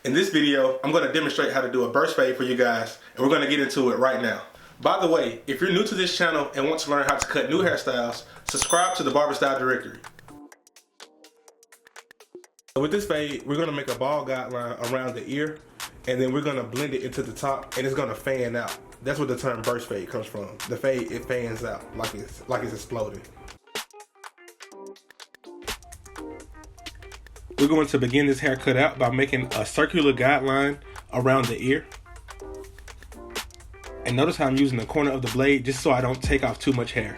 In this video, I'm going to demonstrate how to do a burst fade for you guys, and we're going to get into it right now. By the way, if you're new to this channel and want to learn how to cut new hairstyles, subscribe to the Barber Style Directory. With this fade, we're going to make a ball guideline around the ear, and then we're going to blend it into the top, and it's going to fan out. That's where the term burst fade comes from. The fade, it fans out like it's exploding. We're going to begin this haircut out by making a circular guideline around the ear. And notice how I'm using the corner of the blade just so I don't take off too much hair.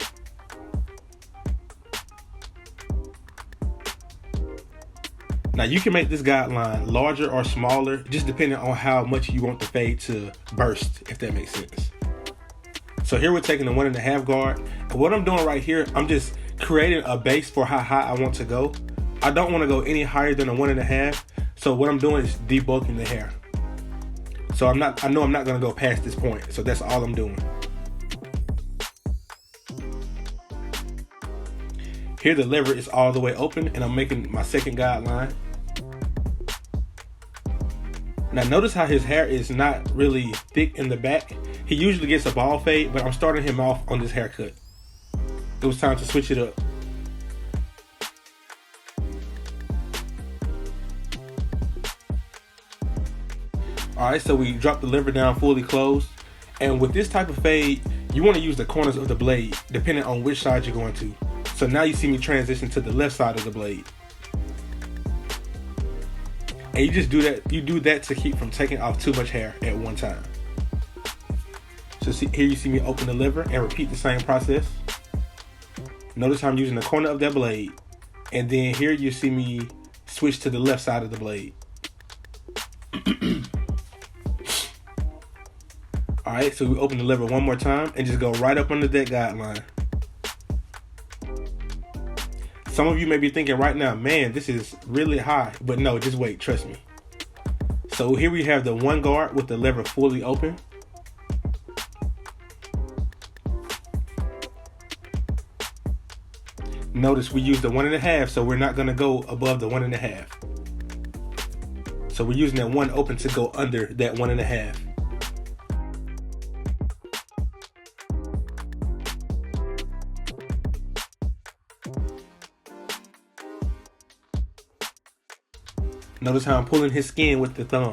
Now you can make this guideline larger or smaller, just depending on how much you want the fade to burst, if that makes sense. So here we're taking the 1.5 guard. And what I'm doing right here, I'm just creating a base for how high I want to go. I don't want to go any higher than a 1.5. So what I'm doing is debulking the hair. So I know I'm not going to go past this point. So that's all I'm doing. Here the lever is all the way open and I'm making my second guideline. Now notice how his hair is not really thick in the back. He usually gets a ball fade, but I'm starting him off on this haircut. It was time to switch it up. Alright, so we drop the lever down fully closed. And with this type of fade, you want to use the corners of the blade, depending on which side you're going to. So now you see me transition to the left side of the blade. And you just do that to keep from taking off too much hair at one time. So here you see me open the lever and repeat the same process. Notice how I'm using the corner of that blade. And then here you see me switch to the left side of the blade. Alright, so we open the lever one more time and just go right up under that guideline. Some of you may be thinking right now, man, this is really high. But no, just wait, trust me. So here we have the 1 guard with the lever fully open. Notice we use the 1.5, so we're not going to go above the 1.5. So we're using that 1 open to go under that 1.5. Notice how I'm pulling his skin with the thumb.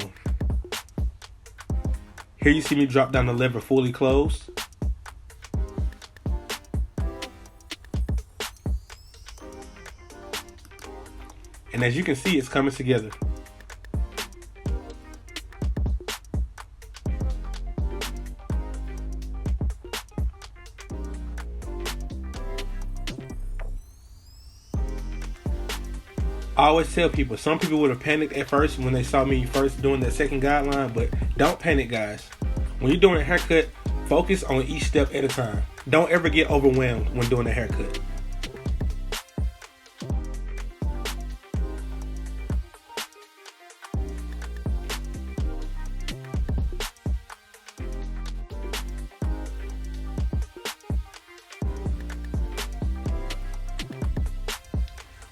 Here you see me drop down the lever fully closed. And as you can see, it's coming together. I always tell people, some people would have panicked at first when they saw me first doing that second guideline, but don't panic, guys. When you're doing a haircut, focus on each step at a time. Don't ever get overwhelmed when doing a haircut.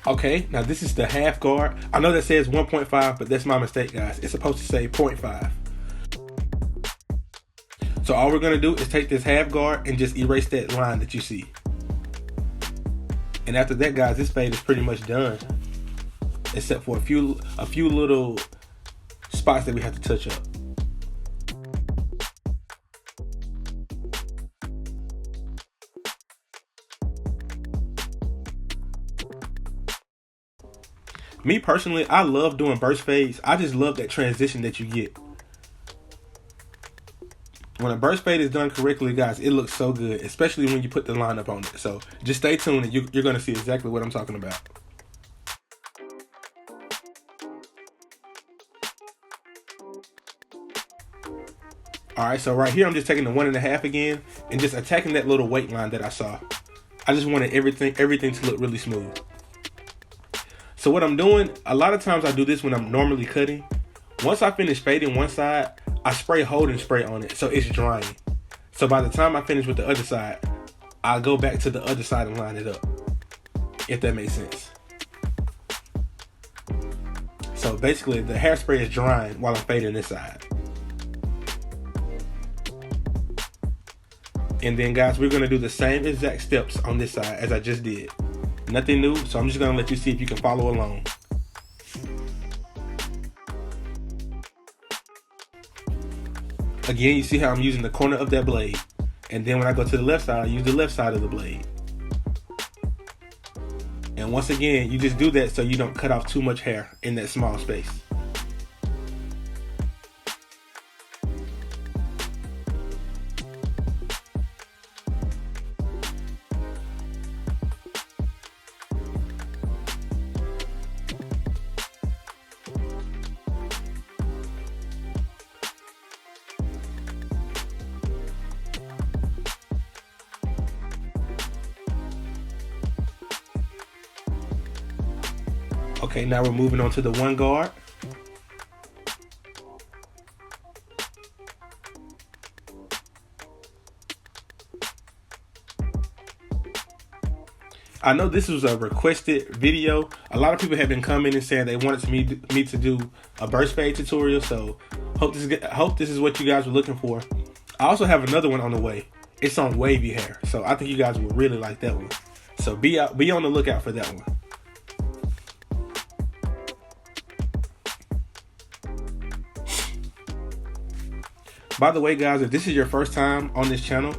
Okay, now this is the half guard. I know that says 1.5, but that's my mistake, guys. It's supposed to say 0.5. So all we're gonna do is take this half guard and just erase that line that you see. And after that, guys, this fade is pretty much done. Except for a few little spots that we have to touch up. Me personally, I love doing burst fades. I just love that transition that you get. When a burst fade is done correctly, guys, it looks so good, especially when you put the line up on it. So just stay tuned and you're going to see exactly what I'm talking about. Alright, so right here, I'm just taking the 1.5 again and just attacking that little weight line that I saw. I just wanted everything to look really smooth. So what I'm doing, a lot of times I do this when I'm normally cutting. Once I finish fading one side, I spray hold and spray on it so it's drying. So by the time I finish with the other side, I'll go back to the other side and line it up, if that makes sense. So So basically the hairspray is drying while I'm fading this side. And then guys, we're gonna do the same exact steps on this side as I just did. Nothing new, so I'm just gonna let you see if you can follow along. Again, you see how I'm using the corner of that blade. And then when I go to the left side, I use the left side of the blade. And once again, you just do that so you don't cut off too much hair in that small space. Okay, now we're moving on to the one guard. I know this was a requested video. A lot of people have been coming and saying they wanted me to do a burst fade tutorial, so hope this is what you guys were looking for. I also have another one on the way. It's on wavy hair, so I think you guys will really like that one. So be on the lookout for that one. By the way, guys, if this is your first time on this channel,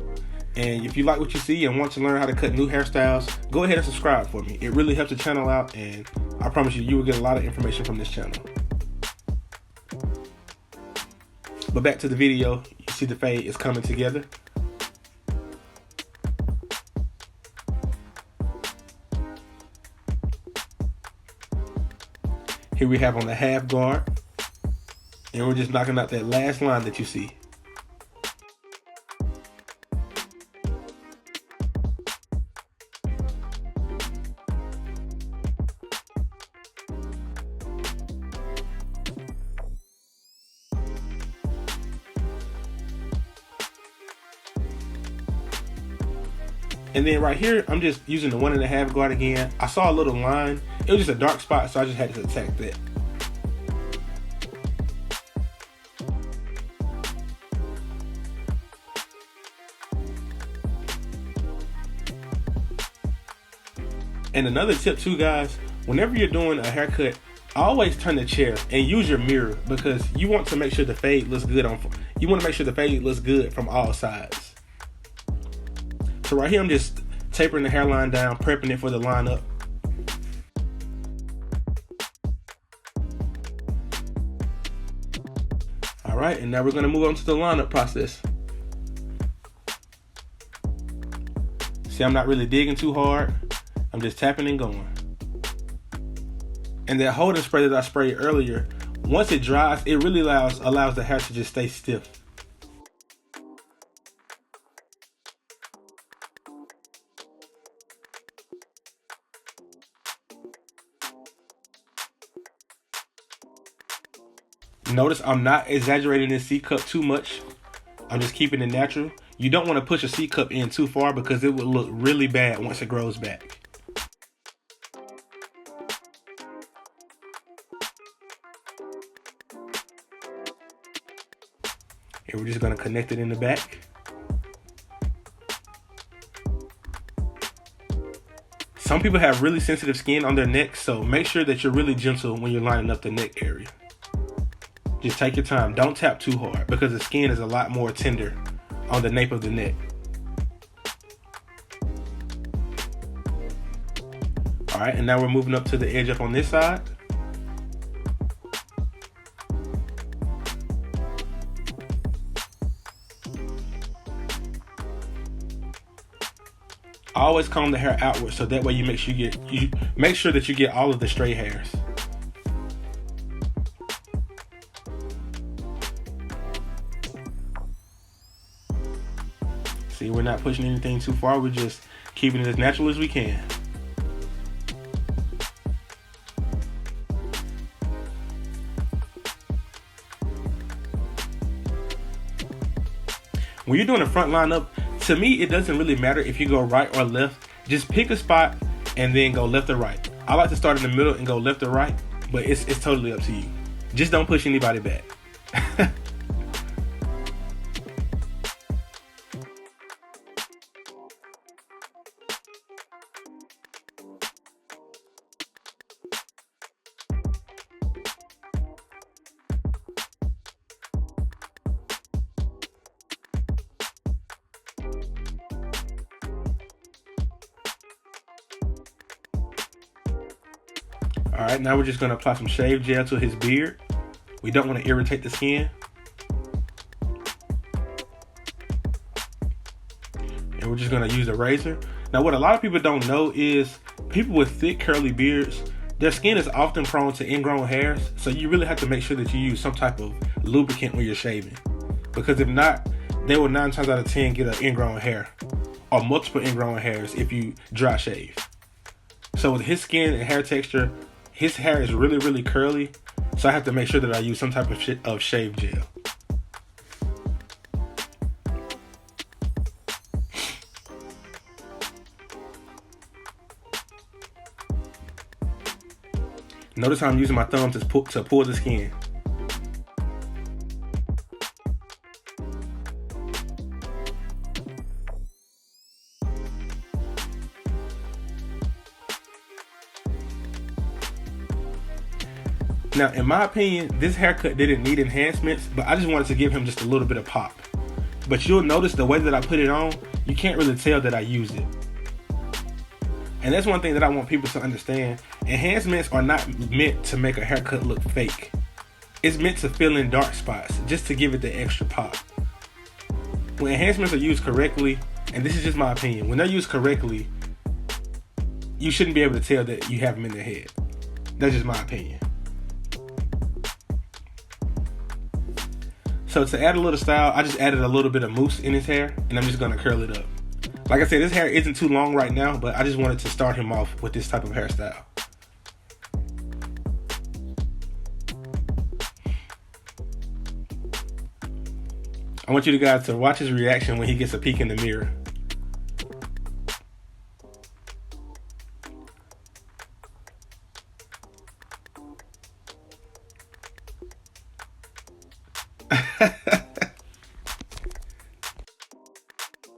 and if you like what you see and want to learn how to cut new hairstyles, go ahead and subscribe for me. It really helps the channel out, and I promise you will get a lot of information from this channel. But back to the video, you see the fade is coming together. Here we have on the half guard, and we're just knocking out that last line that you see. And then right here, I'm just using the 1.5 guard again. I saw a little line. It was just a dark spot, so I just had to attack that. And another tip too, guys, whenever you're doing a haircut, always turn the chair and use your mirror, because you want to make sure the fade looks good from all sides. So right here, I'm just tapering the hairline down, prepping it for the lineup. All right, and now we're gonna move on to the lineup process. See, I'm not really digging too hard. I'm just tapping and going. And that holding spray that I sprayed earlier, once it dries, it really allows the hair to just stay stiff. Notice I'm not exaggerating this C cup too much. I'm just keeping it natural. You don't want to push a C cup in too far because it would look really bad once it grows back. And we're just going to connect it in the back. Some people have really sensitive skin on their neck, so make sure that you're really gentle when you're lining up the neck area. Just take your time. Don't tap too hard because the skin is a lot more tender on the nape of the neck. All right, and now we're moving up to the edge up on this side. Always comb the hair outward, so that way you make sure that you get all of the stray hairs. See, we're not pushing anything too far. We're just keeping it as natural as we can. When you're doing a front lineup, to me, it doesn't really matter if you go right or left. Just pick a spot and then go left or right. I like to start in the middle and go left or right. but it's totally up to you. Just don't push anybody back. Alright, now we're just going to apply some shave gel to his beard. We don't want to irritate the skin. And we're just going to use a razor. Now what a lot of people don't know is people with thick curly beards, their skin is often prone to ingrown hairs. So you really have to make sure that you use some type of lubricant when you're shaving. Because if not, they will 9 times out of 10 get an ingrown hair. Or multiple ingrown hairs if you dry shave. So with his skin and hair texture, his hair is really, really curly, so I have to make sure that I use some type of shave gel. Notice how I'm using my thumb to pull the skin. Now, in my opinion, this haircut didn't need enhancements, but I just wanted to give him just a little bit of pop. But you'll notice the way that I put it on, you can't really tell that I used it. And that's one thing that I want people to understand. Enhancements are not meant to make a haircut look fake. It's meant to fill in dark spots, just to give it the extra pop. When enhancements are used correctly, and this is just my opinion, when they're used correctly, you shouldn't be able to tell that you have them in the head. That's just my opinion. So to add a little style, I just added a little bit of mousse in his hair, and I'm just going to curl it up. Like I said, this hair isn't too long right now, but I just wanted to start him off with this type of hairstyle. I want you guys to watch his reaction when he gets a peek in the mirror.